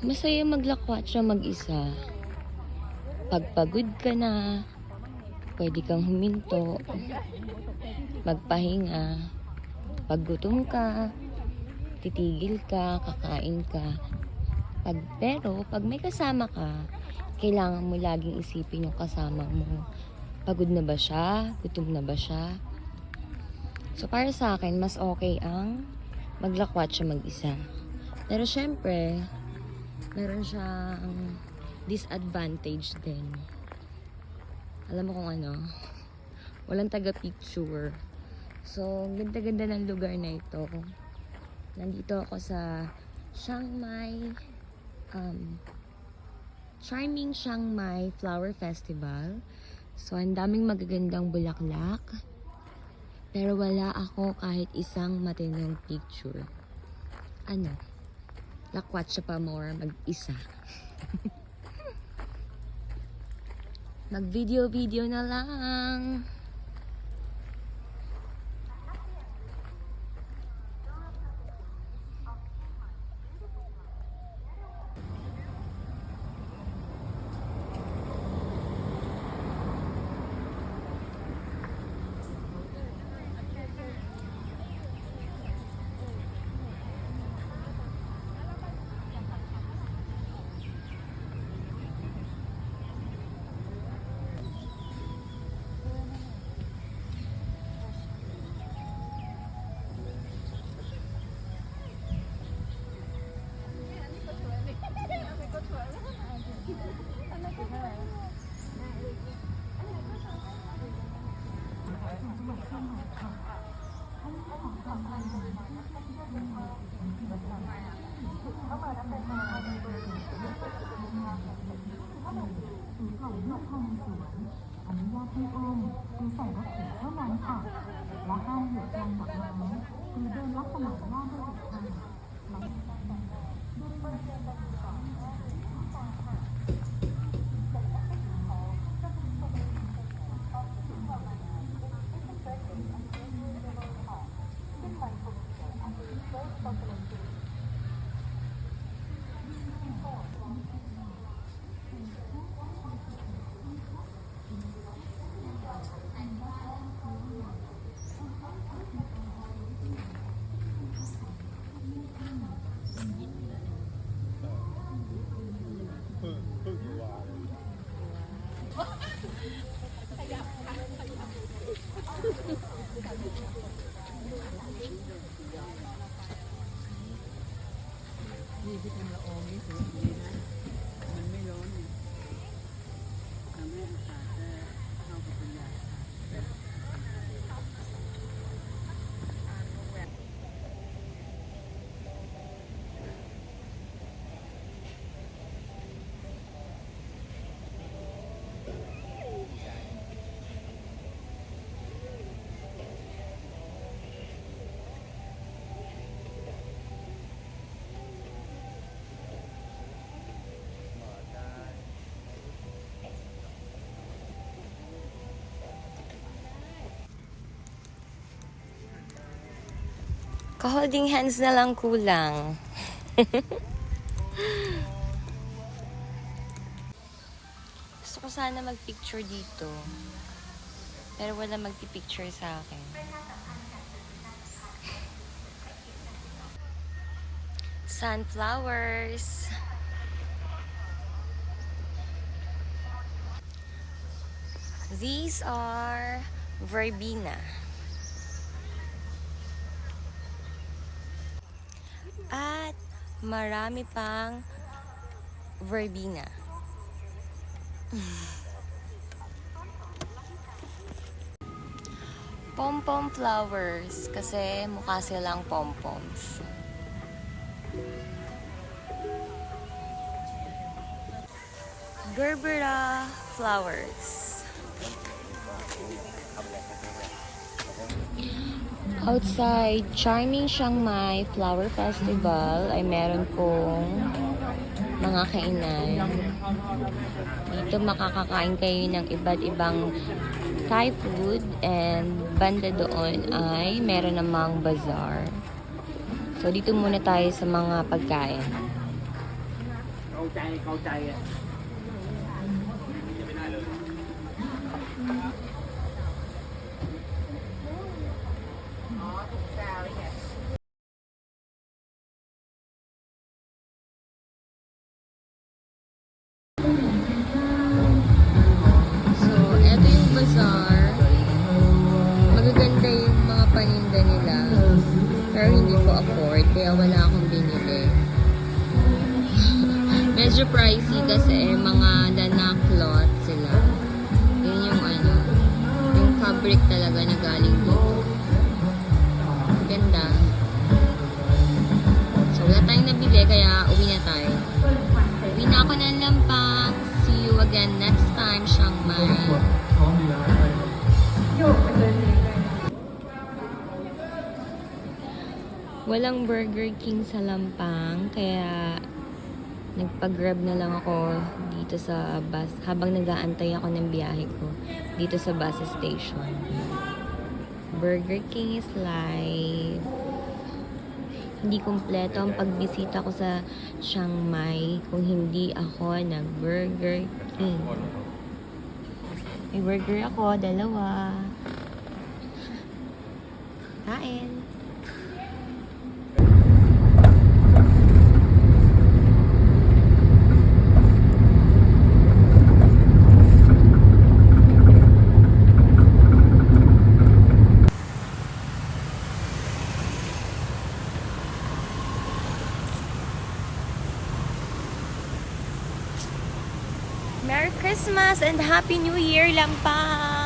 Masaya maglakwatsa mag-isa. Pagpagod ka na, pwede kang huminto, magpahinga. Pag gutom ka, titigil ka, kakain ka. Pero pag may kasama ka, kailangan mo laging isipin yung kasama mo. Pagod na ba siya? Gutom na ba siya? So para sa akin, mas okay ang maglakwatsa mag-isa. Pero syempre, meron siyang disadvantage din. Alam mo kung ano? Walang taga-picture. So, ganda-ganda ng lugar na ito. Nandito ako sa Chiang Mai, Charming Chiang Mai Flower Festival. So, ang daming magagandang bulaklak. Pero wala ako kahit isang matinong picture. Ano? Lakwatsa pa more mag-isa. Mag-video-video na lang. Ka-holding hands na lang kulang. Gusto ko sana mag-picture dito. Pero wala magpi-picture sa akin. Sunflowers. These are verbena. At marami pang verbena. Pom-pom flowers kasi mukha silang pom-poms. Gerbera flowers. Outside Charming Chiang Mai Flower Festival ay meron pong mga kainan. Dito makakakain kayo ng iba't ibang Thai food, and banda doon ay meron namang bazaar. So dito muna tayo sa mga pagkain. ใจอ่ะ So, eto yung bazaar. Magaganda yung mga paninda nila. Pero hindi ko afford, kaya wala akong binili. Medyo pricey kasi mga lana cloth sila. Yun yung ano, yung fabric talaga na galing dito. Ganda. So, wala tayong nabili, kaya uwi na tayo. Uwi na ako ng Lampang. See you again next time, Chiang Mai. Walang Burger King sa Lampang, kaya nagpag-grab na lang ako dito sa bus habang nag-aantay ako ng biyahe ko dito sa bus station. Burger King is live. Hindi kumpleto ang pagbisita ko sa Chiang Mai kung hindi ako nag-Burger King. May burger ako, dalawa. Kain. Merry Christmas and Happy New Year, Lampang!